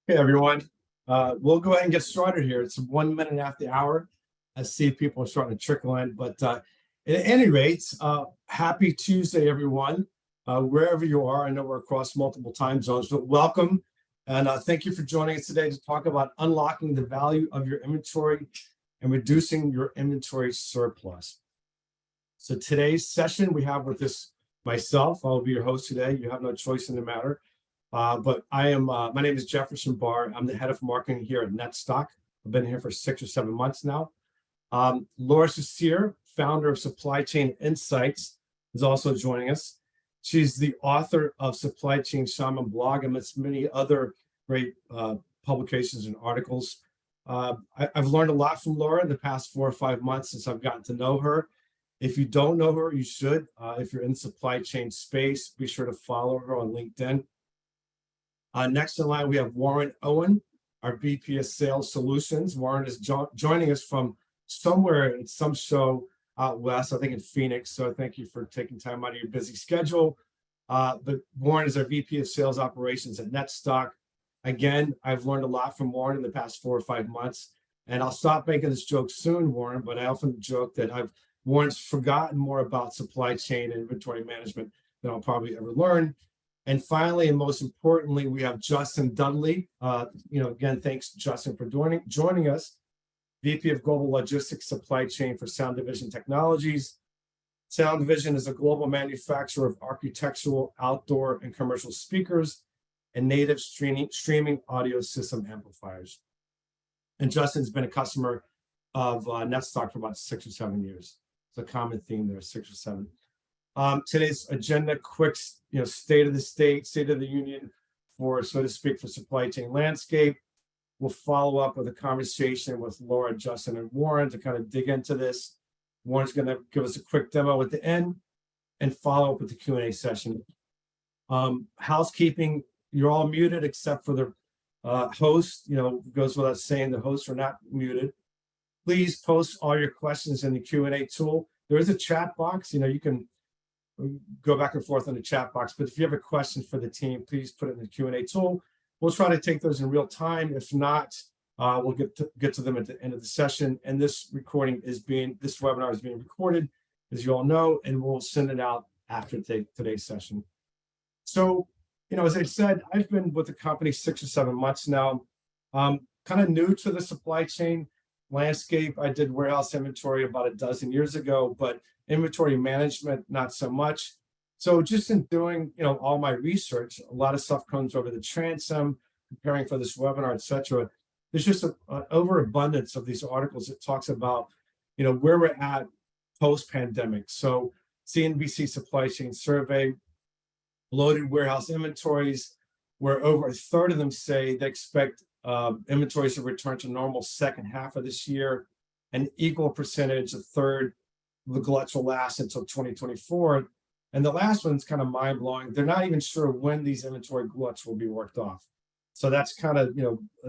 Hey everyone, we'll go ahead and get started here. It's 1 minute after the hour. I see people are starting to trickle in, but at any rate, happy Tuesday, everyone, wherever you are. I know we're across multiple time zones, but welcome and thank you for joining us today to talk about unlocking the value of your inventory and reducing your inventory surplus. So today's session we have with myself. I'll be your host today. You have no choice in the matter. But my name is Jefferson Barr. I'm the head of marketing here at Netstock. I've been here for 6 or 7 months now. Laura Cecere, founder of Supply Chain Insights, is also joining us. She's the author of Supply Chain Shaman blog and many other great publications and articles. I've learned a lot from Laura in the past 4 or 5 months since I've gotten to know her. If you don't know her, you should. If you're in supply chain space, be sure to follow her on LinkedIn. Next in line, we have Warren Owen, our VP of Sales Solutions. Warren is joining us from somewhere in some show out west, I think in Phoenix. So thank you for taking time out of your busy schedule. But Warren is our VP of Sales Operations at Netstock. Again, I've learned a lot from Warren in the past 4 or 5 months. And I'll stop making this joke soon, Warren, but I often joke that Warren's forgotten more about supply chain and inventory management than I'll probably ever learn. And finally, and most importantly, we have Justin Dudley. Again, thanks, Justin, for joining us. VP of Global Logistics Supply Chain for Sound Division Technologies. Sound Division is a global manufacturer of architectural, outdoor, and commercial speakers and native streaming audio system amplifiers. And Justin's been a customer of Netstock for about 6 or 7 years. It's a common theme there, 6 or 7. Today's agenda, quick, state of the union for, so to speak, for supply chain landscape. We'll follow up with a conversation with Laura, Justin, and Warren to kind of dig into this. Warren's going to give us a quick demo at the end and follow up with the Q&A session. Housekeeping, you're all muted except for the host. Goes without saying the hosts are not muted. Please post all your questions in the Q&A tool. There is a chat box. You can go back and forth on the chat box, but if you have a question for the team, please put it in the Q&A tool. We'll try to take those in real time. If not, we'll get to them at the end of the session. And this webinar is being recorded, as you all know, and we'll send it out after today's session. So, as I said, I've been with the company 6 or 7 months now. Kind of new to the supply chain landscape. I did warehouse inventory about a dozen years ago, but inventory management, not so much. So just in doing, all my research, a lot of stuff comes over the transom, preparing for this webinar, etc. There's just an overabundance of these articles that talks about, where we're at post-pandemic. So CNBC Supply Chain Survey, bloated warehouse inventories, where over a third of them say they expect inventories to return to normal second half of this year. An equal percentage, a third, the gluts will last until 2024. And the last one's kind of mind-blowing. They're not even sure when these inventory gluts will be worked off. So that's kind of,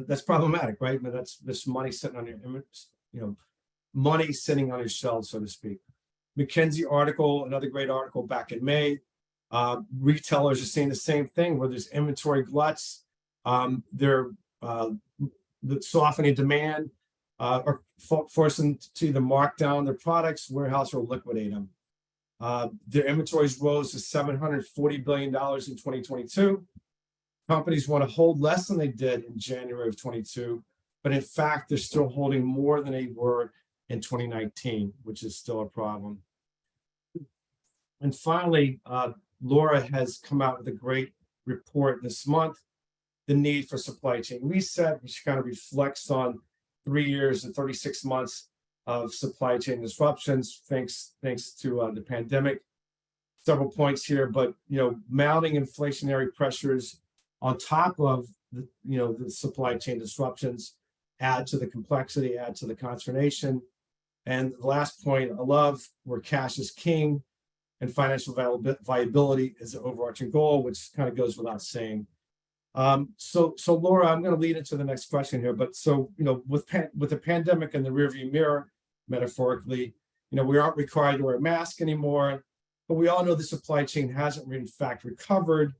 that's problematic, right? I mean, that's this money sitting on your, money sitting on your shelves, so to speak. McKinsey article, another great article back in May. Retailers are seeing the same thing where there's inventory gluts. They're the softening demand are forcing to either mark down their products, warehouse, or liquidate them. Their inventories rose to $740 billion in 2022. Companies want to hold less than they did in January of 22, but in fact, they're still holding more than they were in 2019, which is still a problem. And finally, Laura has come out with a great report this month, The Need for Supply Chain Reset, which kind of reflects on 3 years and 36 months of supply chain disruptions, thanks to the pandemic. Several points here, but mounting inflationary pressures on top of the supply chain disruptions add to the complexity, add to the consternation. And the last point I love, where cash is king and financial viability is the overarching goal, which kind of goes without saying. So Laura, I'm going to lead into the next question here, but with the pandemic in the rearview mirror, metaphorically, we aren't required to wear a mask anymore, but we all know the supply chain hasn't in fact recovered.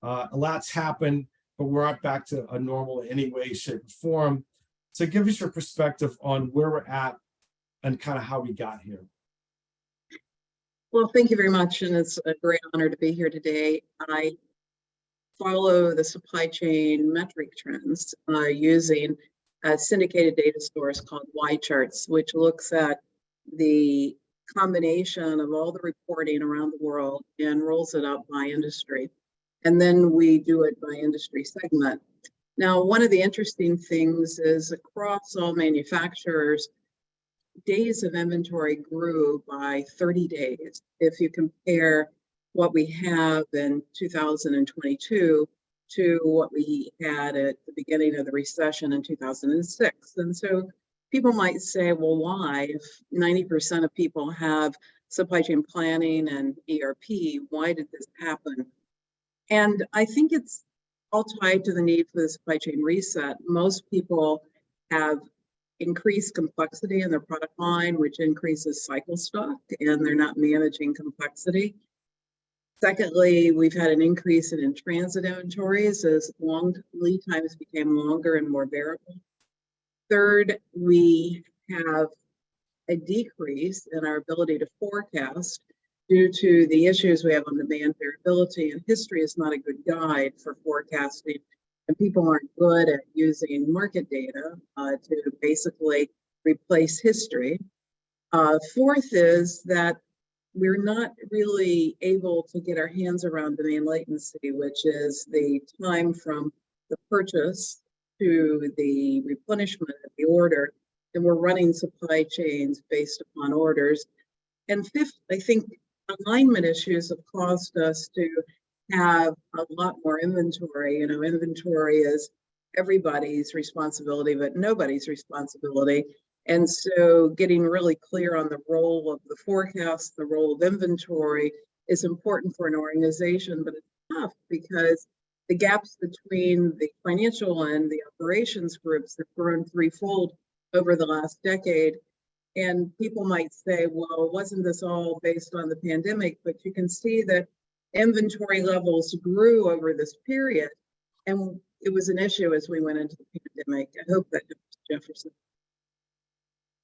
A lot's happened, but we're not back to a normal in any way, shape, or form. So give us your perspective on where we're at and kind of how we got here. Well, thank you very much, and it's a great honor to be here today. I follow the supply chain metric trends using a syndicated data source called YCharts, which looks at the combination of all the reporting around the world and rolls it up by industry. And then we do it by industry segment. Now, one of the interesting things is across all manufacturers, days of inventory grew by 30 days. If you compare what we have in 2022 to what we had at the beginning of the recession in 2006. And so people might say, well, why? If 90% of people have supply chain planning and ERP, why did this happen? And I think it's all tied to the need for the supply chain reset. Most people have increased complexity in their product line, which increases cycle stock, and they're not managing complexity. Secondly, we've had an increase in transit inventories as long lead times became longer and more variable. Third, we have a decrease in our ability to forecast due to the issues we have on demand variability, and history is not a good guide for forecasting, and people aren't good at using market data to basically replace history. Fourth is that we're not really able to get our hands around demand latency, which is the time from the purchase to the replenishment of the order, and we're running supply chains based upon orders. And fifth, I think alignment issues have caused us to have a lot more inventory. You know, inventory is everybody's responsibility, but nobody's responsibility. And so getting really clear on the role of the forecast, the role of inventory is important for an organization, but it's tough because the gaps between the financial and the operations groups have grown threefold over the last decade. And people might say, well, wasn't this all based on the pandemic? But you can see that inventory levels grew over this period, and it was an issue as we went into the pandemic. I hope that Jefferson.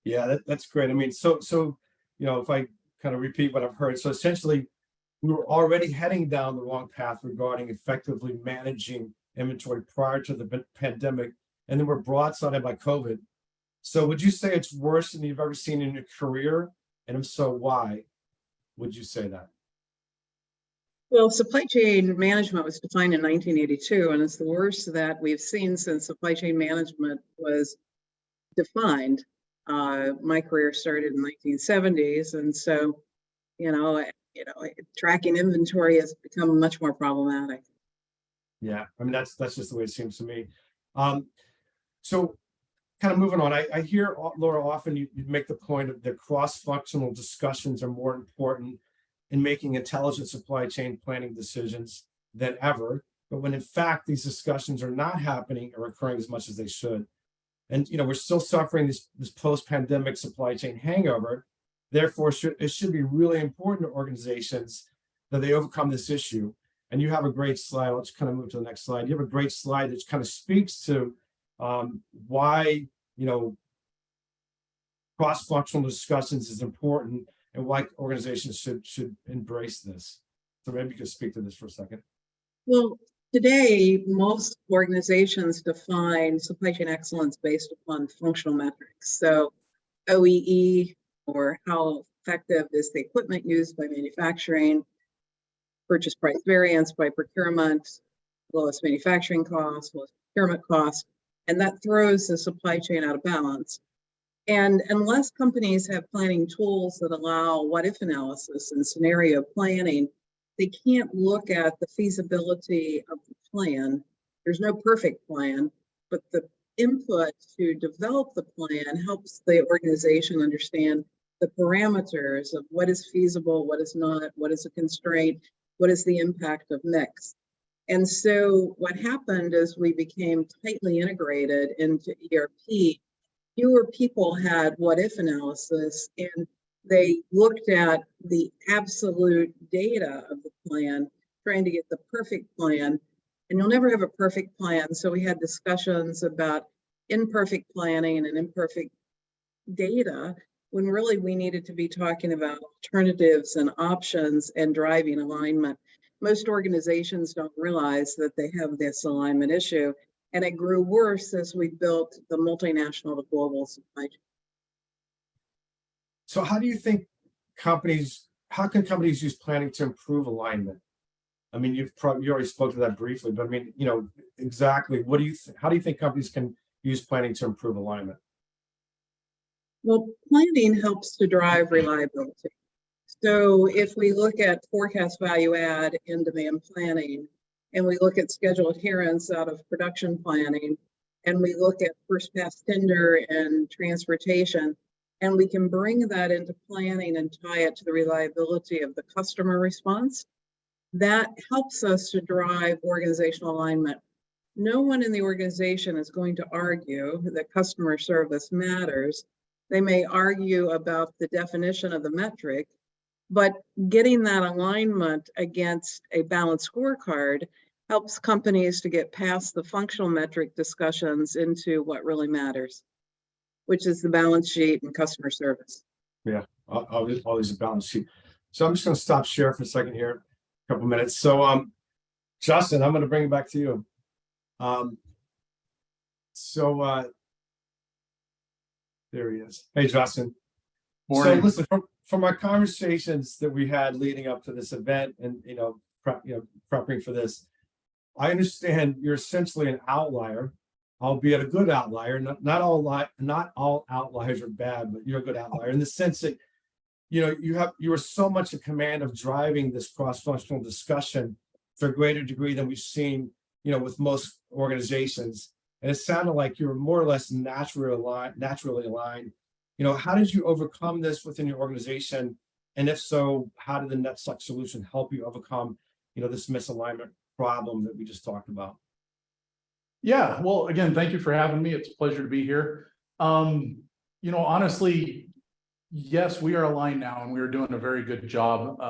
Yeah, that's great. I mean, so if I kind of repeat what I've heard, so essentially we were already heading down the wrong path regarding effectively managing inventory prior to the pandemic, and then we're broadsided by COVID. So would you say it's worse than you've ever seen in your career? And if so, why would you say that? Well, supply chain management was defined in 1982, and it's the worst that we've seen since supply chain management was defined. My career started in the 1970s, and so, tracking inventory has become much more problematic. Yeah, I mean that's just the way it seems to me. So, kind of moving on, I hear Laura often you make the point that cross-functional discussions are more important in making intelligent supply chain planning decisions than ever. But when in fact these discussions are not happening or occurring as much as they should. And we're still suffering this post-pandemic supply chain hangover. Therefore, it should be really important to organizations that they overcome this issue. And you have a great slide. Let's kind of move to the next slide. You have a great slide that kind of speaks to why cross-functional discussions is important and why organizations should embrace this. So maybe you could speak to this for a second. Well, today, most organizations define supply chain excellence based upon functional metrics. So OEE, or how effective is the equipment used by manufacturing, purchase price variance by procurement, lowest manufacturing cost, lowest procurement cost, and that throws the supply chain out of balance. And unless companies have planning tools that allow what-if analysis and scenario planning, they can't look at the feasibility of the plan. There's no perfect plan, but the input to develop the plan helps the organization understand the parameters of what is feasible, what is not, what is a constraint, what is the impact of mix. And so what happened is we became tightly integrated into ERP. Fewer people had what-if analysis, and they looked at the absolute data of the plan, trying to get the perfect plan. And you'll never have a perfect plan. So we had discussions about imperfect planning and imperfect data when really we needed to be talking about alternatives and options and driving alignment. Most organizations don't realize that they have this alignment issue, and it grew worse as we built the multinational to global supply chain. So how do you think how can companies use planning to improve alignment? I mean, you already spoke to that briefly, but I mean, exactly how do you think companies can use planning to improve alignment? Well, planning helps to drive reliability. So if we look at forecast value add in demand planning, and we look at schedule adherence out of production planning, and we look at first pass tender and transportation, and we can bring that into planning and tie it to the reliability of the customer response, that helps us to drive organizational alignment. No one in the organization is going to argue that customer service matters. They may argue about the definition of the metric, but getting that alignment against a balanced scorecard helps companies to get past the functional metric discussions into what really matters, which is the balance sheet and customer service. Yeah, always a balance sheet. So I'm just going to stop share for a second here, a couple minutes. So, Justin, I'm going to bring it back to you. There he is. Hey, Justin. Morning. So listen, from our conversations that we had leading up to this event and, prepping for this, I understand you're essentially an outlier, albeit a good outlier. Not all outliers are bad, but you're a good outlier in the sense that, you are so much in command of driving this cross-functional discussion to a greater degree than we've seen, with most organizations. And it sounded like you were more or less naturally aligned. How did you overcome this within your organization? And if so, how did the NetStuck solution help you overcome, this misalignment problem that we just talked about? Yeah, well, again, thank you for having me. It's a pleasure to be here. Honestly, yes, we are aligned now, and we are doing a very good job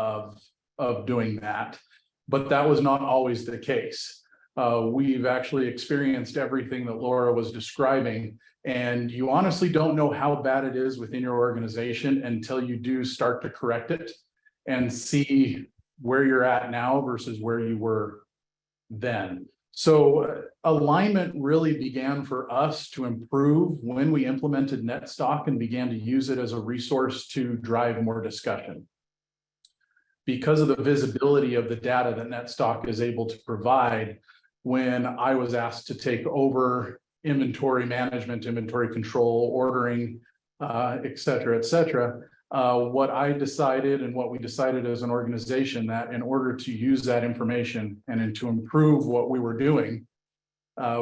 of doing that. But that was not always the case. We've actually experienced everything that Laura was describing, and you honestly don't know how bad it is within your organization until you do start to correct it and see where you're at now versus where you were then. So alignment really began for us to improve when we implemented NetStuck and began to use it as a resource to drive more discussion. Because of the visibility of the data that NetStuck is able to provide, when I was asked to take over inventory management, inventory control, ordering, et cetera, what I decided and what we decided as an organization, that in order to use that information and to improve what we were doing,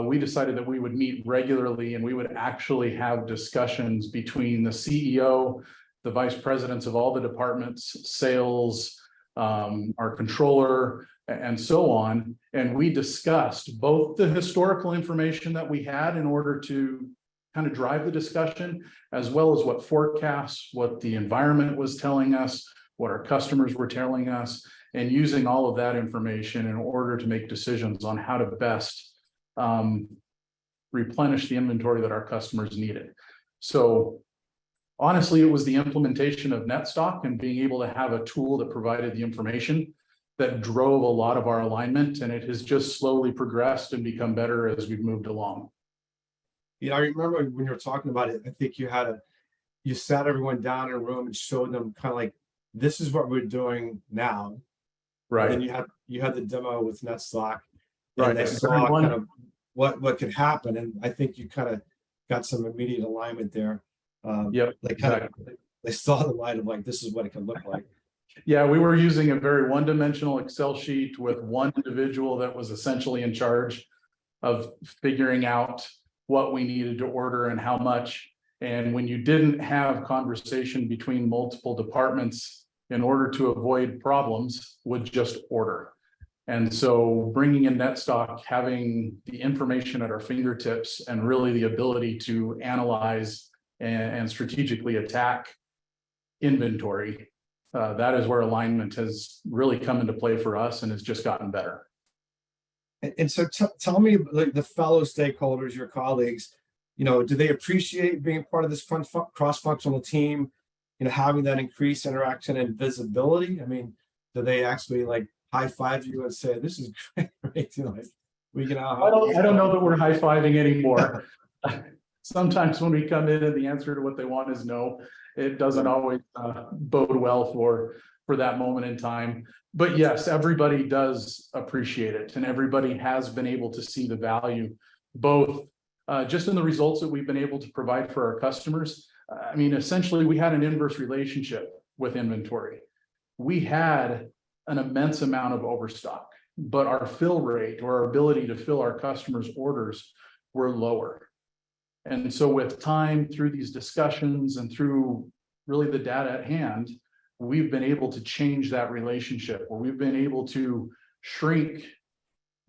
we decided that we would meet regularly and we would actually have discussions between the CEO, the vice presidents of all the departments, sales, our controller, and so on. And we discussed both the historical information that we had in order to kind of drive the discussion, as well as what forecasts, what the environment was telling us, what our customers were telling us, and using all of that information in order to make decisions on how to best replenish the inventory that our customers needed. So honestly, it was the implementation of NetStuck and being able to have a tool that provided the information that drove a lot of our alignment, and it has just slowly progressed and become better as we've moved along. I remember when you were talking about it, I think you sat everyone down in a room and showed them kind of like, this is what we're doing now. Right. And then you had the demo with NetStuck, Right. and they saw kind of what could happen. And I think you kind of got some immediate alignment there. Yep. They saw the light of like, this is what it can look like. Yeah, we were using a very one-dimensional Excel sheet with one individual that was essentially in charge of figuring out what we needed to order and how much. And when you didn't have conversation between multiple departments, in order to avoid problems, would just order. And so bringing in NetStuck, having the information at our fingertips and really the ability to analyze and strategically attack inventory, that is where alignment has really come into play for us and has just gotten better. And so tell me, like, the fellow stakeholders, your colleagues, do they appreciate being part of this cross-functional team? Having that increased interaction and visibility. I mean, do they actually like high five you and say, "This is great"? Like, we can all I don't know that we're high-fiving anymore. Sometimes when we come in and the answer to what they want is no, it doesn't always bode well for that moment in time. But yes, everybody does appreciate it, and everybody has been able to see the value, both just in the results that we've been able to provide for our customers. I mean, essentially, we had an inverse relationship with inventory. We had an immense amount of overstock, but our fill rate, or our ability to fill our customers' orders, were lower. And so with time, through these discussions and through really the data at hand, we've been able to change that relationship, where we've been able to shrink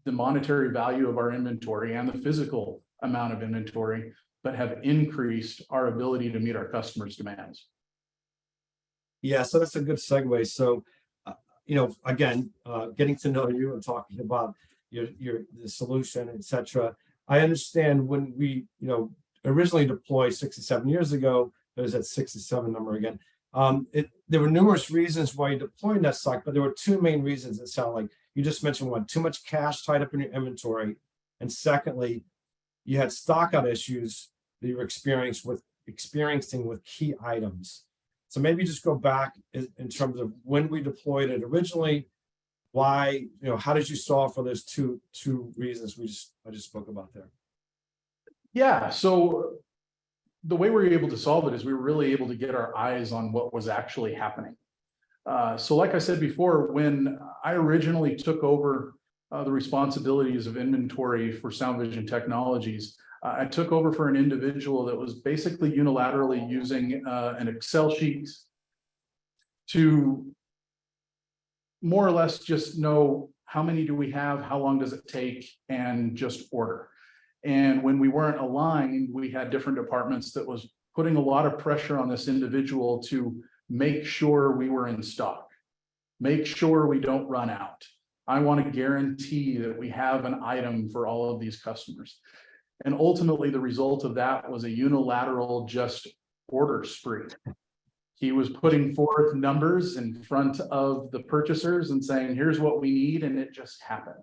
the monetary value of our inventory and the physical amount of inventory, but have increased our ability to meet our customers' demands. Yeah, so that's a good segue. So, again, getting to know you and talking about the solution, etc. I understand when we, originally deployed 6 to 7 years ago, there's that 6 to 7 number again. There were numerous reasons why you deployed NetStock, but there were two main reasons. It sounded like you just mentioned one: too much cash tied up in your inventory, and secondly, you had stockout issues that you were experiencing with key items. So maybe just go back in terms of when we deployed it originally, why, how did you solve for those two reasons I just spoke about there? Yeah, so the way we were able to solve it is we were really able to get our eyes on what was actually happening. So like I said before, when I originally took over the responsibilities of inventory for Sound Vision Technologies, I took over for an individual that was basically unilaterally using an Excel sheet to more or less just know how many do we have, how long does it take, and just order. And when we weren't aligned, we had different departments that was putting a lot of pressure on this individual to make sure we were in stock, make sure we don't run out. I want to guarantee that we have an item for all of these customers. And ultimately, the result of that was a unilateral just order spree. He was putting forth numbers in front of the purchasers and saying, here's what we need, and it just happened.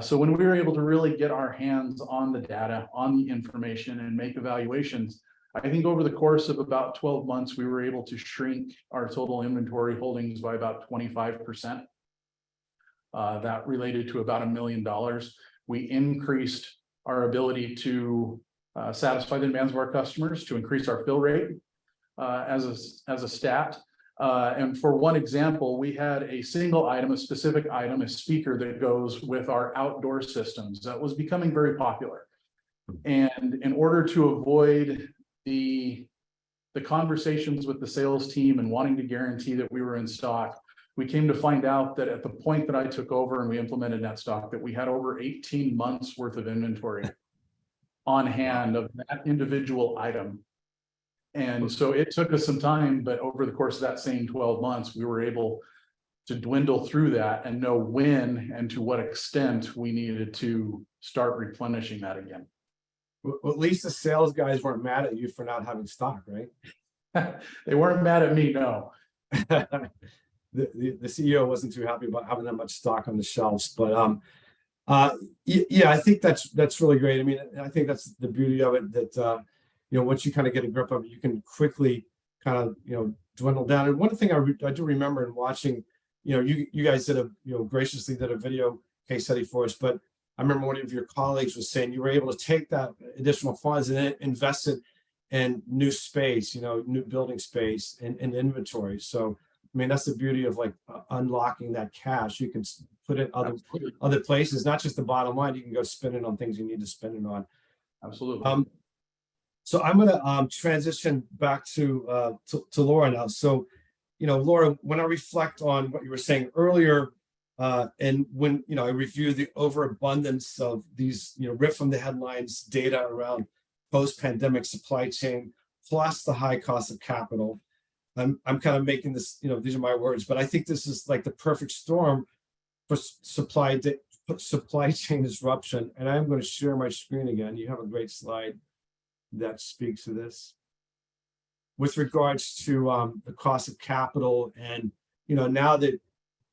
So when we were able to really get our hands on the data, on the information, and make evaluations, I think over the course of about 12 months, we were able to shrink our total inventory holdings by about 25%. That related to about $1 million. We increased our ability to satisfy the demands of our customers, to increase our fill rate as a stat. And for one example, we had a single item, a specific item, a speaker that goes with our outdoor systems that was becoming very popular. And in order to avoid the conversations with the sales team and wanting to guarantee that we were in stock, we came to find out that at the point that I took over and we implemented NetStock, that we had over 18 months worth of inventory on hand of that individual item. And so it took us some time, but over the course of that same 12 months, we were able to dwindle through that and know when and to what extent we needed to start replenishing that again. Well, at least the sales guys weren't mad at you for not having stock, right? They weren't mad at me, no. The CEO wasn't too happy about having that much stock on the shelves, but yeah, I think that's really great. I mean, I think that's the beauty of it, that once you kind of get a grip of it, you can quickly kind of dwindle down. And one thing I do remember in watching, you guys graciously did a video case study for us, but I remember one of your colleagues was saying you were able to take that additional funds and invest it in new space, new building space and inventory. So I mean, that's the beauty of like unlocking that cash. You can put it other places, not just the bottom line. You can go spend it on things you need to spend it on. Absolutely. So I'm going to transition back to Laura now. So, Laura, when I reflect on what you were saying earlier, and when I review the overabundance of these, ripped from the headlines data around post-pandemic supply chain, plus the high cost of capital. I'm kind of making this, these are my words, but I think this is like the perfect storm for supply chain disruption, and I'm going to share my screen again. You have a great slide that speaks to this. With regards to the cost of capital, and now that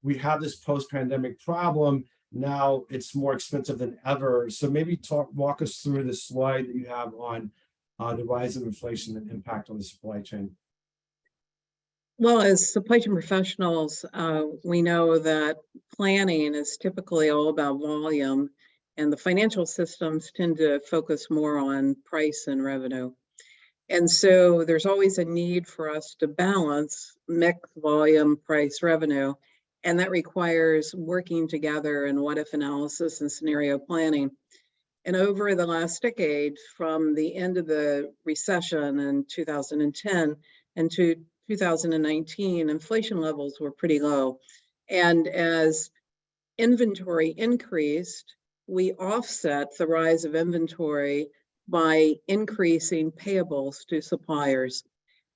we have this post-pandemic problem, now it's more expensive than ever. So maybe walk us through the slide that you have on the rise of inflation and impact on the supply chain. Well, as supply chain professionals, we know that planning is typically all about volume, and the financial systems tend to focus more on price and revenue. And so there's always a need for us to balance mix, volume, price, revenue, and that requires working together in what-if analysis and scenario planning. And over the last decade, from the end of the recession in 2010 and to 2019, inflation levels were pretty low. And as inventory increased, we offset the rise of inventory by increasing payables to suppliers.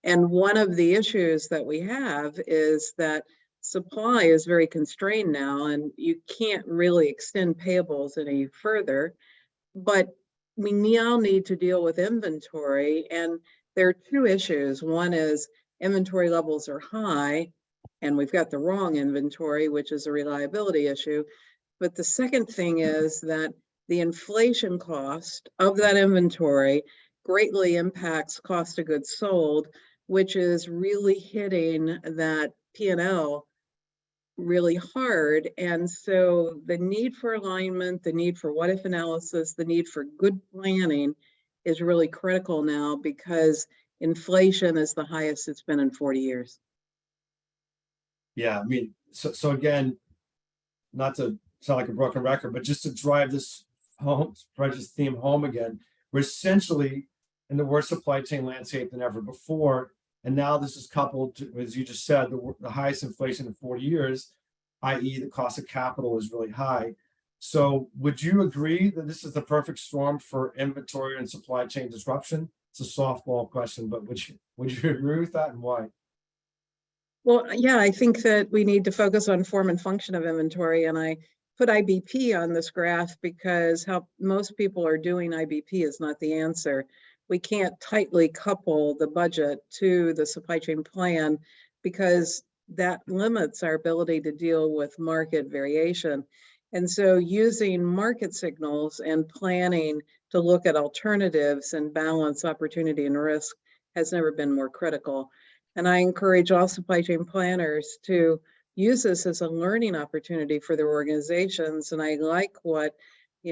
And one of the issues that we have is that supply is very constrained now, and you can't really extend payables any further. But we now need to deal with inventory, and there are two issues. One is inventory levels are high, and we've got the wrong inventory, which is a reliability issue. But the second thing is that the inflation cost of that inventory greatly impacts cost of goods sold, which is really hitting that P&L really hard. And so the need for alignment, the need for what-if analysis, the need for good planning is really critical now, because inflation is the highest it's been in 40 years. Yeah, I mean, so again, not to sound like a broken record, but just to drive this home, drive this theme home again, we're essentially in the worst supply chain landscape than ever before. And now this is coupled to, as you just said, the highest inflation in 40 years, i.e. the cost of capital is really high. So would you agree that this is the perfect storm for inventory and supply chain disruption? It's a softball question, but would you agree with that, and why? Well, yeah, I think that we need to focus on form and function of inventory. And I put IBP on this graph because how most people are doing IBP is not the answer. We can't tightly couple the budget to the supply chain plan because that limits our ability to deal with market variation. And so using market signals and planning to look at alternatives and balance opportunity and risk has never been more critical. And I encourage all supply chain planners to use this as a learning opportunity for their organizations. And I like what,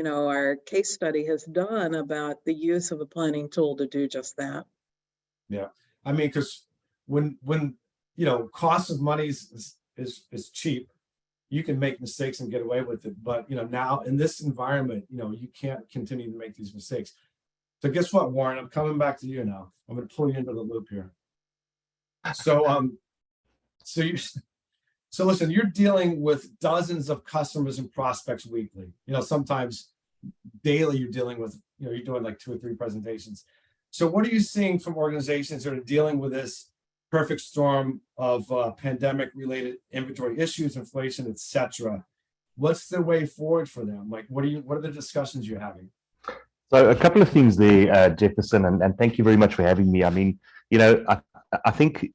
our case study has done about the use of a planning tool to do just that. Yeah, I mean, because when cost of money is cheap, you can make mistakes and get away with it. But now in this environment, you can't continue to make these mistakes. So guess what, Warren? I'm coming back to you now. I'm going to pull you into the loop here. So listen, you're dealing with dozens of customers and prospects weekly. Sometimes daily you're dealing with, you're doing like 2 or 3 presentations. So what are you seeing from organizations that are dealing with this perfect storm of pandemic related inventory issues, inflation, etc.? What's the way forward for them? Like, what are the discussions you're having? So a couple of things there, Jefferson, and thank you very much for having me. I mean, I think,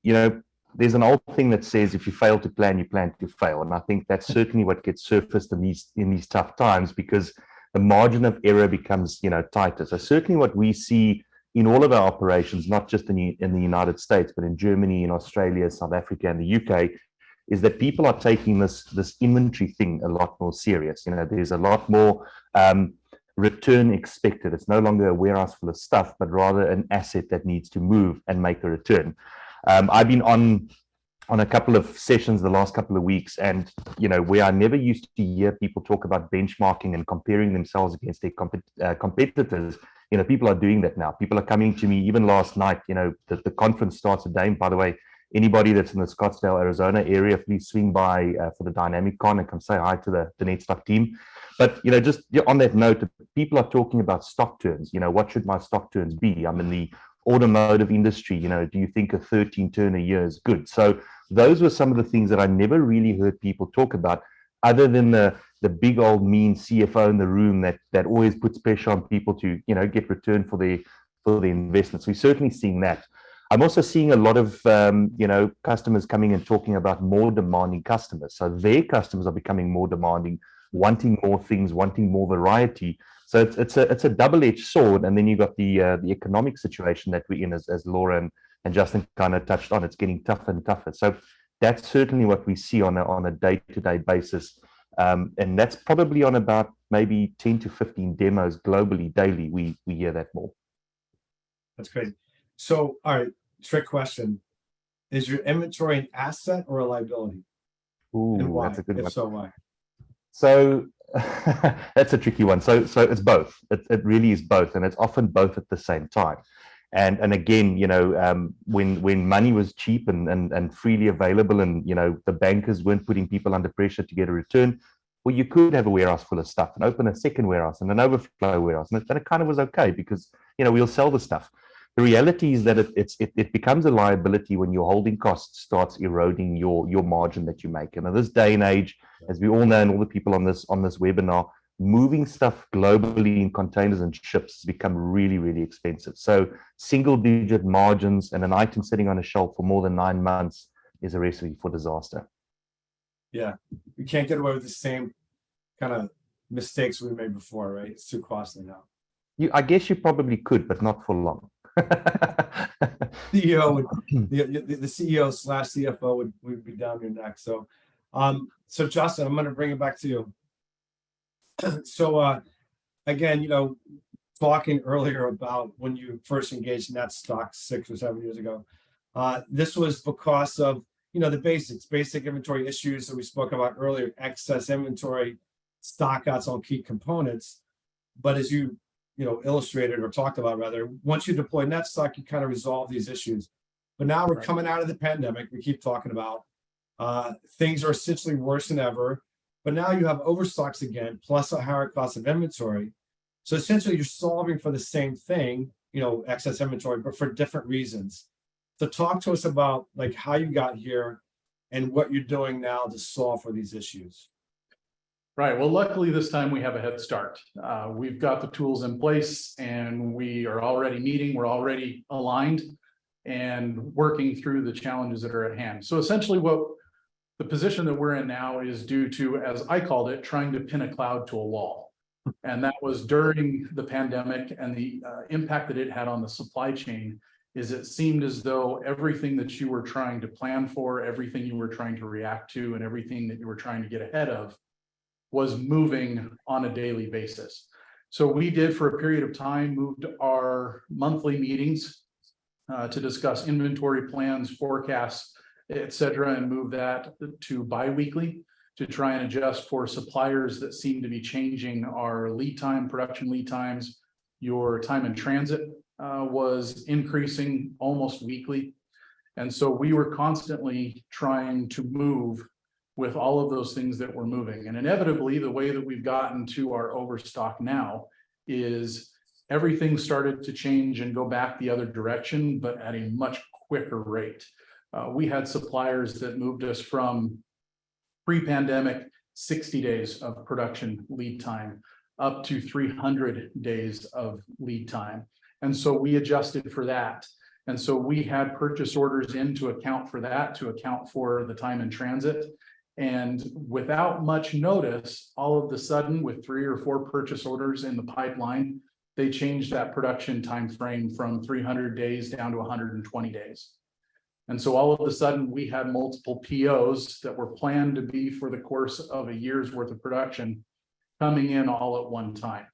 there's an old thing that says, if you fail to plan, you plan to fail. And I think that's certainly what gets surfaced in these tough times, because the margin of error becomes, tighter. So certainly what we see in all of our operations, not just in the United States, but in Germany, in Australia, South Africa, and the UK, is that people are taking this inventory thing a lot more serious. There's a lot more return expected. It's no longer a warehouse full of stuff, but rather an asset that needs to move and make a return. I've been on a couple of sessions the last couple of weeks, and where I never used to hear people talk about benchmarking and comparing themselves against their competitors, people are doing that now. People are coming to me, even last night. The conference starts today. And by the way, anybody that's in the Scottsdale, Arizona area, please swing by for the Dynamic Con and come say hi to the NetStock team. But just on that note, people are talking about stock turns. What should my stock turns be? I'm in the automotive industry. Do you think a 13 turn a year is good? So those were some of the things that I never really heard people talk about, other than the the big old mean CFO in the room that always puts pressure on people to, get return for the investments. We're certainly seeing that. I'm also seeing a lot of, customers coming and talking about more demanding customers. So their customers are becoming more demanding, wanting more things, wanting more variety. So it's a double-edged sword. And then you've got the economic situation that we're in, as Laura and Justin kind of touched on. It's getting tougher and tougher. So that's certainly what we see on a day-to-day basis. And that's probably on about maybe 10 to 15 demos globally daily. We hear that more. That's crazy. So, all right, trick question. Is your inventory an asset or a liability? And Ooh, why? that's a good If one. so, why? So that's a tricky one. So it's both. It really is both, and it's often both at the same time. And again, when money was cheap and freely available, and the bankers weren't putting people under pressure to get a return, well, you could have a warehouse full of stuff and open a second warehouse and an overflow warehouse, and it kind of was okay because we'll sell the stuff. The reality is that it becomes a liability when your holding cost starts eroding your margin that you make. And in this day and age, as we all know, and all the people on this webinar, moving stuff globally in containers and ships has become really, really expensive. So single-digit margins and an item sitting on a shelf for more than 9 months is a recipe for disaster. Yeah, you can't get away with the same kind of mistakes we made before, right? It's too costly now. I guess you probably could, but not for long. CEO would, the CEO / CFO would be down your neck. So, so Justin, I'm going to bring it back to you. So, again, talking earlier about when you first engaged in that stock 6 or 7 years ago, this was because of the basic inventory issues that we spoke about earlier, excess inventory, stockouts on key components. But as you illustrated or talked about, rather, once you deploy NetStock, you kind of resolve these issues. But now we're coming out of the pandemic. We keep talking about things are essentially worse than ever. But now you have overstocks again, plus a higher cost of inventory. So essentially, you're solving for the same thing, excess inventory, but for different reasons. So talk to us about how you got here and what you're doing now to solve for these issues. Right. Well, luckily this time we have a head start. We've got the tools in place and we are already meeting. We're already aligned and working through the challenges that are at hand. So essentially what the position that we're in now is due to, as I called it, trying to pin a cloud to a wall. And that was during the pandemic, and the impact that it had on the supply chain is it seemed as though everything that you were trying to plan for, everything you were trying to react to, and everything that you were trying to get ahead of was moving on a daily basis. So we did, for a period of time, moved our monthly meetings to discuss inventory plans, forecasts, et cetera, and move that to bi-weekly to try and adjust for suppliers that seem to be changing our lead time, production lead times. Your time in transit was increasing almost weekly. And so we were constantly trying to move with all of those things that were moving. And inevitably, the way that we've gotten to our overstock now is everything started to change and go back the other direction, but at a much quicker rate. We had suppliers that moved us from pre-pandemic 60 days of production lead time up to 300 days of lead time. And so we adjusted for that. And so we had purchase orders in to account for that, to account for the time in transit. And without much notice, all of a sudden, with 3 or 4 purchase orders in the pipeline, they changed that production time frame from 300 days down to 120 days. And so all of a sudden, we had multiple POs that were planned to be for the course of a year's worth of production coming in all at one time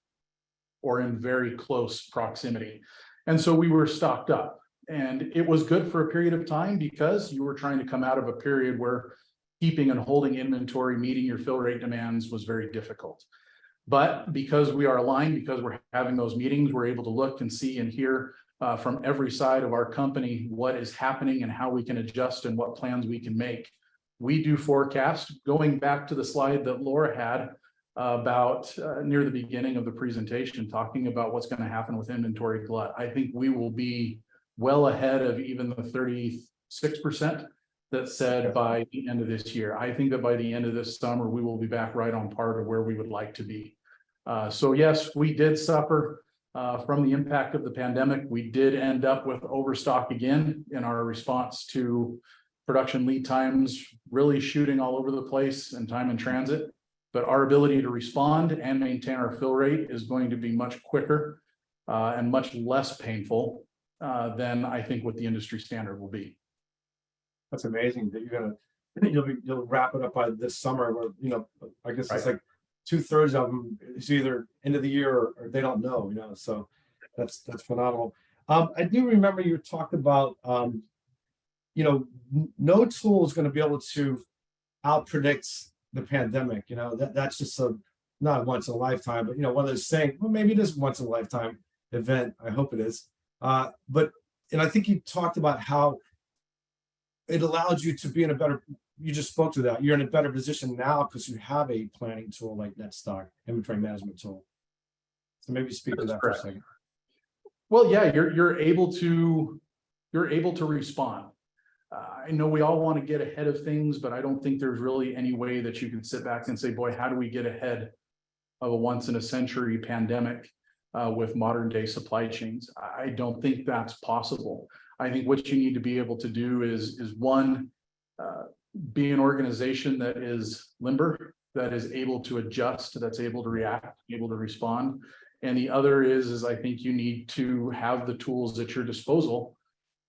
or in very close proximity. And so we were stocked up. And it was good for a period of time because you were trying to come out of a period where keeping and holding inventory, meeting your fill rate demands was very difficult. But because we are aligned, because we're having those meetings, we're able to look and see and hear from every side of our company what is happening and how we can adjust and what plans we can make. We do forecast. Going back to the slide that Laura had about near the beginning of the presentation, talking about what's going to happen with inventory glut. I think we will be well ahead of even the 36% that said by the end of this year. I think that by the end of this summer, we will be back right on par to where we would like to be. So yes, we did suffer from the impact of the pandemic. We did end up with overstock again in our response to production lead times really shooting all over the place and time in transit. But our ability to respond and maintain our fill rate is going to be much quicker and much less painful than I think what the industry standard will be. That's amazing that you'll wrap it up by this summer where, I guess it's like 2/3 of them is either end of the year or they don't know, so that's phenomenal. I do remember you talked about, no tool is going to be able to outpredict the pandemic. That's just not once in a lifetime, but one of those saying, well, maybe it is once in a lifetime event. I hope it is. And I think you talked about how it allowed you to be in a better, you just spoke to that. You're in a better position now because you have a planning tool like NetStock, inventory management tool. So maybe speak to that for a second. Well, yeah, you're able to respond. I know we all want to get ahead of things, but I don't think there's really any way that you can sit back and say, boy, how do we get ahead of a once in a century pandemic with modern day supply chains? I don't think that's possible. I think what you need to be able to do is one, be an organization that is limber, that is able to adjust, that's able to react, able to respond. And the other is I think you need to have the tools at your disposal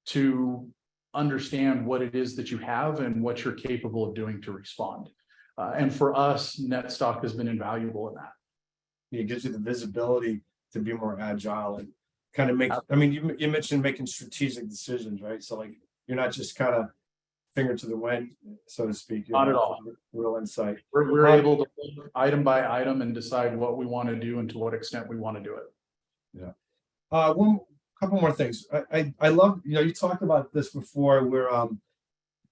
to understand what it is that you have and what you're capable of doing to respond. And for us, NetStock has been invaluable in that. It gives you the visibility to be more agile and kind of make, I mean, you mentioned making strategic decisions, right? So like, you're not just kind of finger to the wind, so to speak. Not at all. Real insight. We're able to look item by item and decide what we want to do and to what extent we want to do it. Yeah. One couple more things. I love, you talked about this before. We're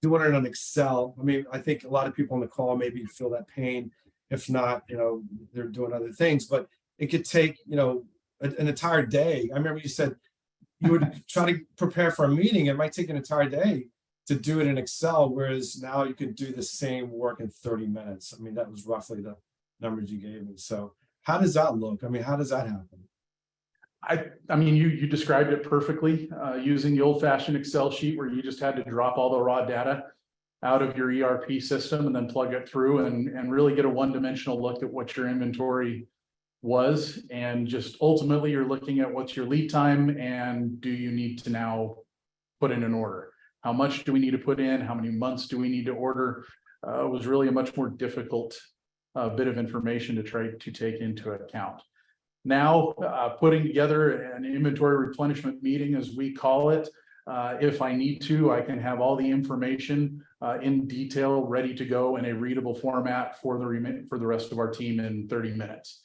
doing it on Excel. I mean, I think a lot of people on the call maybe feel that pain. If not, they're doing other things, but it could take, an entire day. I remember you said you would try to prepare for a meeting. It might take an entire day to do it in Excel, whereas now you could do the same work in 30 minutes. I mean, that was roughly the numbers you gave me. So how does that look? I mean, how does that happen? I mean, you described it perfectly, using the old-fashioned Excel sheet where you just had to drop all the raw data out of your ERP system and then plug it through and really get a one-dimensional look at what your inventory was. And just ultimately you're looking at what's your lead time and do you need to now put in an order? How much do we need to put in? How many months do we need to order? It was really a much more difficult bit of information to try to take into account. Now, putting together an inventory replenishment meeting, as we call it, if I need to, I can have all the information in detail ready to go in a readable format for the rest of our team in 30 minutes.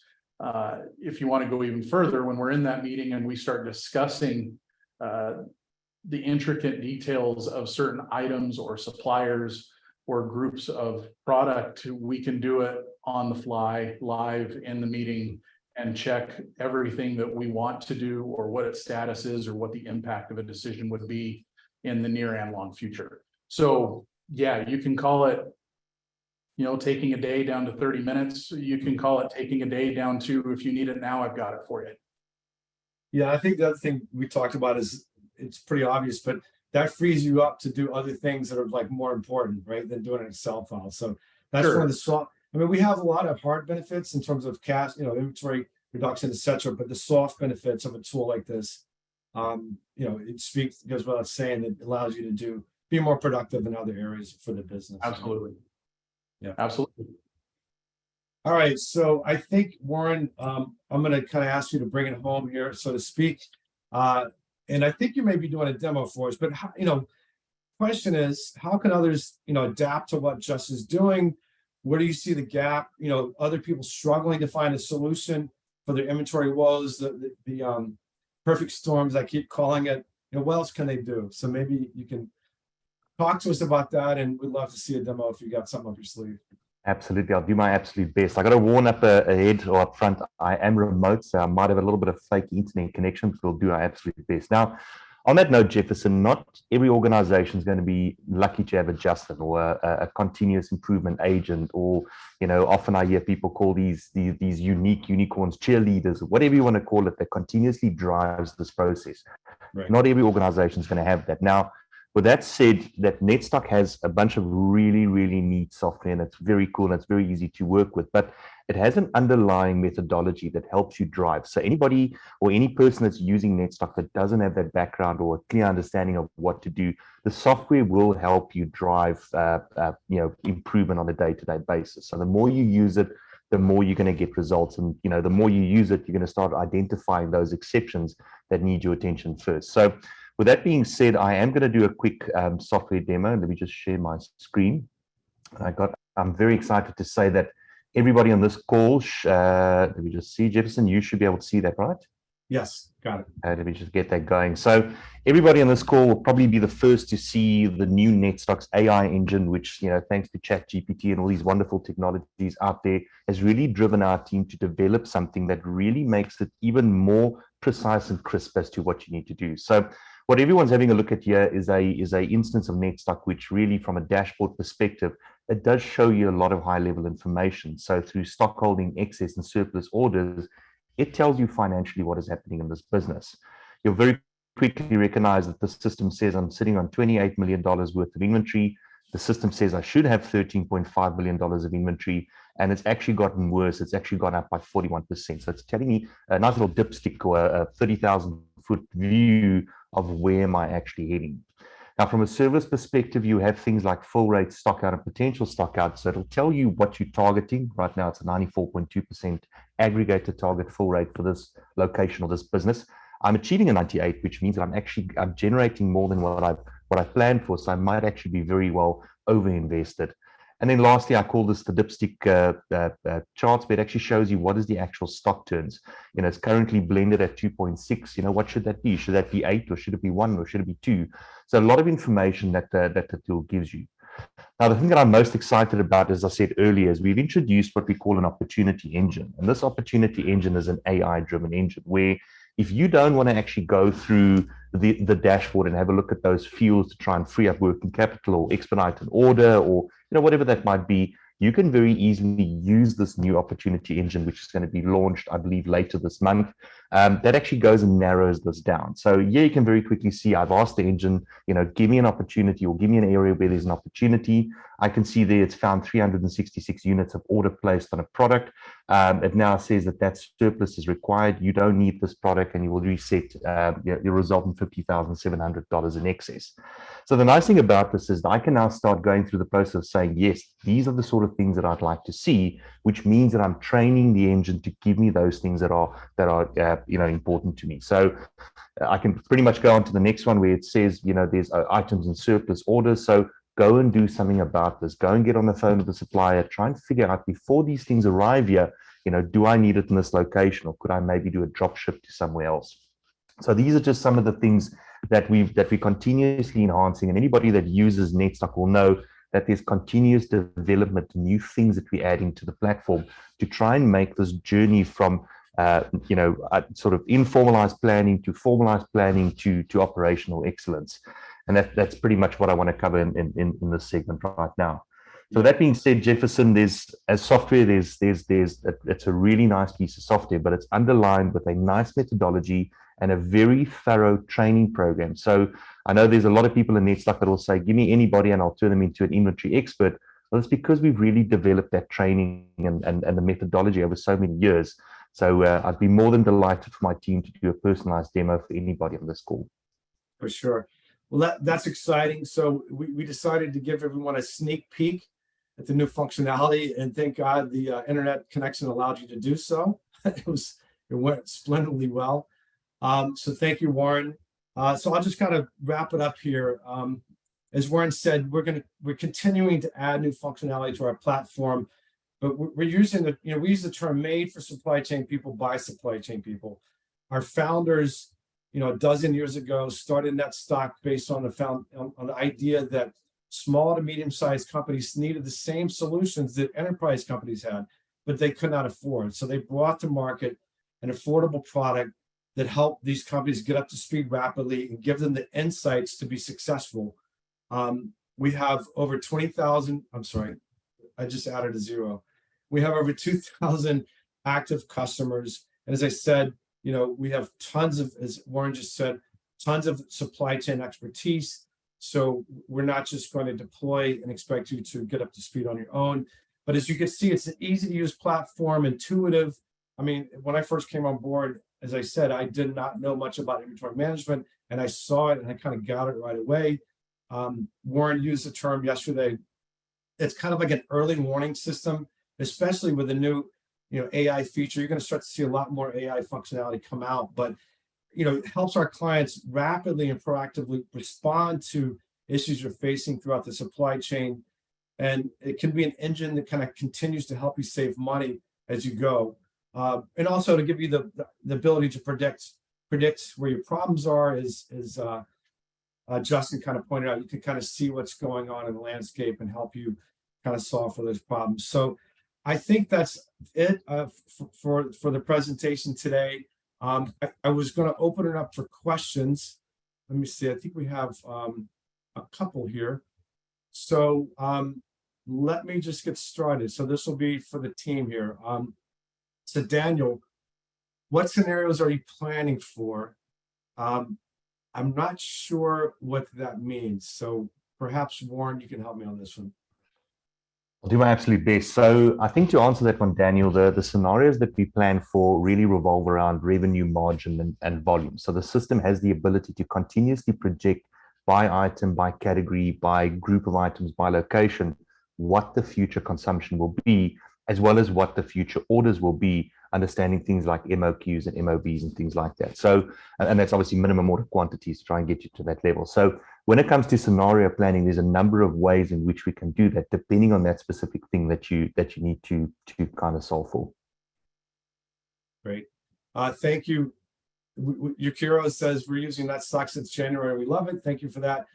If you want to go even further, when we're in that meeting and we start discussing the intricate details of certain items or suppliers or groups of product, we can do it on the fly, live in the meeting, and check everything that we want to do or what its status is or what the impact of a decision would be in the near and long future. So yeah, you can call it, taking a day down to 30 minutes. You can call it taking a day down to, if you need it now, I've got it for you. Yeah, I think the other thing we talked about is, it's pretty obvious, but that frees you up to do other things that are like more important, right, than doing an Excel file. So that's one of the soft. I mean, we have a lot of hard benefits in terms of cash, inventory reduction, etc. But the soft benefits of a tool like this, it goes without saying, that allows you to be more productive in other areas for the business. Absolutely. Yeah, absolutely. All right, so I think, Warren, I'm going to kind of ask you to bring it home here, so to speak. And I think you may be doing a demo for us, but question is, how can others, adapt to what Just is doing? Where do you see the gap? Other people struggling to find a solution for their inventory woes, the perfect storms, I keep calling it. What else can they do? So maybe you can talk to us about that, and we'd love to see a demo if you got something up your sleeve. Absolutely, I'll do my absolute best. I got to warn up ahead or up front. I am remote, so I might have a little bit of fake internet connection, but we'll do our absolute best. Now, On that note, Jefferson, not every organization is going to be lucky to have a Justin or a continuous improvement agent, or, often I hear people call these unique unicorns cheerleaders, whatever you want to call it, that continuously drives this process. Right. Not every organization is going to have that. Now, with that said, that NetStock has a bunch of really, really neat software, and it's very cool and it's very easy to work with, but it has an underlying methodology that helps you drive. So anybody or any person that's using NetStock that doesn't have that background or a clear understanding of what to do, the software will help you drive, improvement on a day-to-day basis. So the more you use it, the more you're going to get results. And, the more you use it, you're going to start identifying those exceptions that need your attention first. So with that being said, I am going to do a quick software demo. Let me just share my screen. I'm very excited to say that everybody on this call, let me just see, Jefferson, you should be able to see that, right? Yes, got it. Let me just get that going. So everybody on this call will probably be the first to see the new NetStock's AI engine, which, thanks to ChatGPT and all these wonderful technologies out there, has really driven our team to develop something that really makes it even more precise and crisp as to what you need to do. So what everyone's having a look at here is a instance of NetStock, which really, from a dashboard perspective, it does show you a lot of high-level information. So through stock holding, excess, and surplus orders, it tells you financially what is happening in this business. You'll very quickly recognize that the system says I'm sitting on $28 million worth of inventory. The system says I should have $13.5 million of inventory, and it's actually gotten worse. It's actually gone up by 41%. So it's telling me a nice little dipstick or a 30,000-foot view of where am I actually heading. Now, from a service perspective, you have things like fill rate, stock out, and potential stock out. So it'll tell you what you're targeting. Right now, it's a 94.2% aggregated target fill rate for this location or this business. I'm achieving a 98, which means that I'm generating more than what I planned for. So I might actually be very well over invested. And then lastly, I call this the dipstick charts, but it actually shows you what is the actual stock turns. It's currently blended at 2.6. What should that be? Should that be 8, or should it be 1, or should it be 2? So a lot of information that the tool gives you. Now, the thing that I'm most excited about, as I said earlier, is we've introduced what we call an opportunity engine. And this opportunity engine is an AI-driven engine where if you don't want to actually go through the dashboard and have a look at those fields to try and free up working capital or expedite an order or whatever that might be, you can very easily use this new opportunity engine, which is going to be launched, I believe, later this month. That actually goes and narrows this down. So yeah, you can very quickly see I've asked the engine, give me an opportunity or give me an area where there's an opportunity. I can see there it's found 366 units of order placed on a product. It now says that surplus is required. You don't need this product, and you will reset your result in $50,700 in excess. So the nice thing about this is that I can now start going through the process of saying, yes, these are the sort of things that I'd like to see, which means that I'm training the engine to give me those things that are important to me. So I can pretty much go on to the next one where it says, there's items in surplus orders. So go and do something about this. Go and get on the phone with the supplier. Try and figure out before these things arrive here, do I need it in this location, or could I maybe do a drop ship to somewhere else? So these are just some of the things that we're continuously enhancing. And anybody that uses NetStock will know that there's continuous development, new things that we're adding to the platform to try and make this journey from sort of informalized planning to formalized planning to operational excellence. And that's pretty much what I want to cover in this segment right now. So that being said, Jefferson, it's a really nice piece of software, but it's underlined with a nice methodology and a very thorough training program. So I know there's a lot of people in NetStock that will say, give me anybody and I'll turn them into an inventory expert. Well, it's because we've really developed that training and the methodology over so many years. So I'd be more than delighted for my team to do a personalized demo for anybody on this call. For sure. Well, that's exciting. So we decided to give everyone a sneak peek at the new functionality, and thank God the internet connection allowed you to do so. It went splendidly well. So thank you, Warren. So I'll just kind of wrap it up here. As Warren said, we're continuing to add new functionality to our platform, but we're using we use the term made for supply chain people by supply chain people. Our founders, a dozen years ago, started NetStock based on the idea that small to medium-sized companies needed the same solutions that enterprise companies had, but they could not afford. So they brought to market an affordable product that help these companies get up to speed rapidly and give them the insights to be successful. We have over 20,000, I'm sorry, I just added a zero. We have over 2,000 active customers. And as I said, we have tons of, as Warren just said, tons of supply chain expertise. So we're not just going to deploy and expect you to get up to speed on your own. But as you can see, it's an easy to use platform, intuitive. I mean, when I first came on board, as I said, I did not know much about inventory management, and I saw it and I kind of got it right away. Warren used the term yesterday. It's kind of like an early warning system, especially with the new, AI feature. You're going to start to see a lot more AI functionality come out, but it helps our clients rapidly and proactively respond to issues you're facing throughout the supply chain. And it can be an engine that kind of continues to help you save money as you go. And also to give you the ability to predict where your problems are, is Justin kind of pointed out. You can kind of see what's going on in the landscape and help you kind of solve for those problems. So I think that's it for the presentation today. I was going to open it up for questions. Let me see. I think we have a couple here. So let me just get started. So this will be for the team here. So Daniel, what scenarios are you planning for? I'm not sure what that means. So perhaps Warren, you can help me on this one. I'll do my absolute best. So I think to answer that one, Daniel, the scenarios that we plan for really revolve around revenue margin and volume. So the system has the ability to continuously project by item, by category, by group of items, by location, what the future consumption will be, as well as what the future orders will be, understanding things like MOQs and MOBs and things like that. So, and that's obviously minimum order quantities to try and get you to that level. So when it comes to scenario planning, there's a number of ways in which we can do that, depending on that specific thing that you need to kind of solve for. Great. Thank you. Yukiro says we're using that stock since January. We love it. Thank you for that.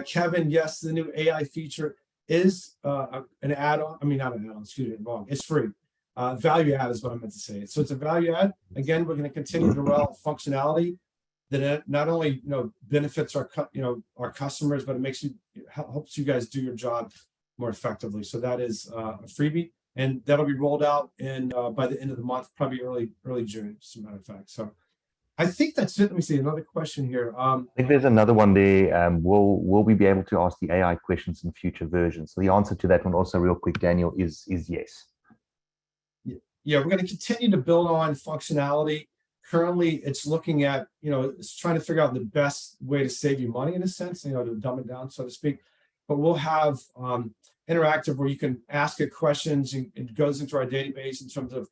Kevin, yes, the new AI feature is an add-on. I mean, not an add-on, excuse me, wrong. It's free. Value add is what I meant to say. So it's a value add. Again, we're going to continue to roll out functionality that not only benefits our customers, but it helps you guys do your job more effectively. So that is a freebie, and that'll be rolled out in by the end of the month, probably early June, as a matter of fact. So I think that's it. Let me see another question here. I think there's another one there. Will we be able to ask the AI questions in future versions? So the answer to that one, also real quick, Daniel, is yes. Yeah, we're going to continue to build on functionality. Currently, it's looking at, it's trying to figure out the best way to save you money in a sense, to dumb it down, so to speak. But we'll have interactive where you can ask it questions and it goes into our database in terms of,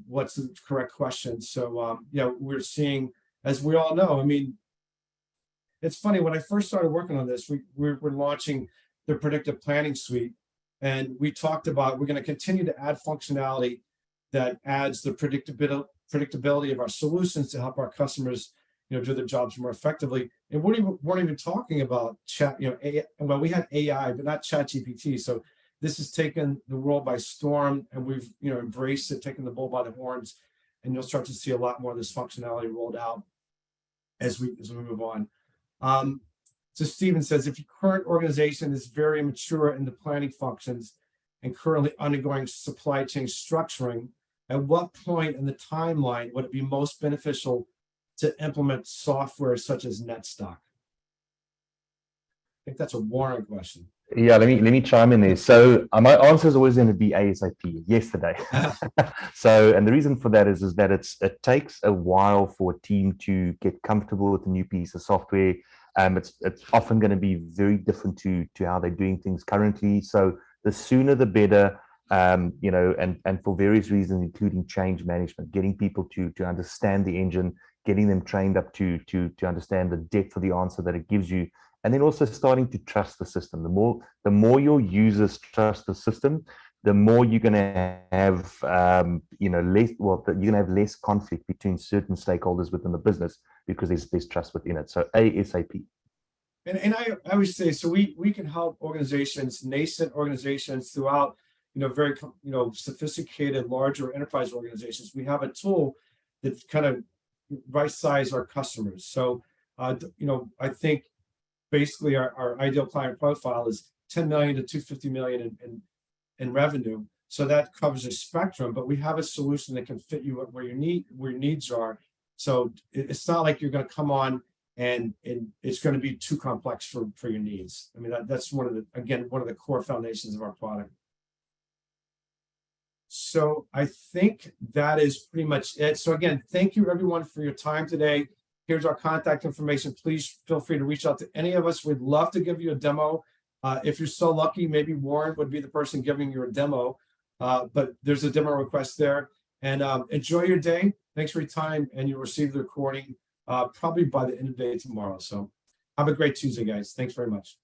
what's the correct question. So, we're seeing, as we all know, I mean, it's funny, when I first started working on this, we're launching the predictive planning suite, and we talked about, we're going to continue to add functionality that adds the predictability of our solutions to help our customers, do their jobs more effectively. And we weren't even talking about chat, AI, well, we had AI, but not ChatGPT. So this has taken the world by storm, and we've, embraced it, taken the bull by the horns, and you'll start to see a lot more of this functionality rolled out as we move on. So Stephen says, if your current organization is very mature in the planning functions and currently undergoing supply chain structuring, at what point in the timeline would it be most beneficial to implement software such as NetStock? I think that's a Warren question. Yeah, let me chime in there. So my answer is always going to be ASAP, yesterday. So, and the reason for that is that it takes a while for a team to get comfortable with a new piece of software. It's often going to be very different to how they're doing things currently. So the sooner the better. And for various reasons, including change management, getting people to understand the engine, getting them trained up to understand the depth of the answer that it gives you, and then also starting to trust the system. The more your users trust the system, the more you're going to have you're going to have less conflict between certain stakeholders within the business because there's trust within it. So ASAP. And I would say, so we can help organizations, nascent organizations throughout, very, sophisticated, larger enterprise organizations. We have a tool that kind of, right size our customers. So, you know, I think basically our ideal client profile is 10 million to 250 million in revenue. So that covers a spectrum, but we have a solution that can fit you where your needs are. So it's not like you're going to come on and it's going to be too complex for your needs. I mean, that's one of the core foundations of our product. So I think that is pretty much it. So again, thank you everyone for your time today. Here's our contact information. Please feel free to reach out to any of us. We'd love to give you a demo. If you're so lucky, maybe Warren would be the person giving you a demo. But there's a demo request there. And enjoy your day. Thanks for your time. And you'll receive the recording probably by the end of the day tomorrow. So have a great Tuesday, guys. Thanks very much.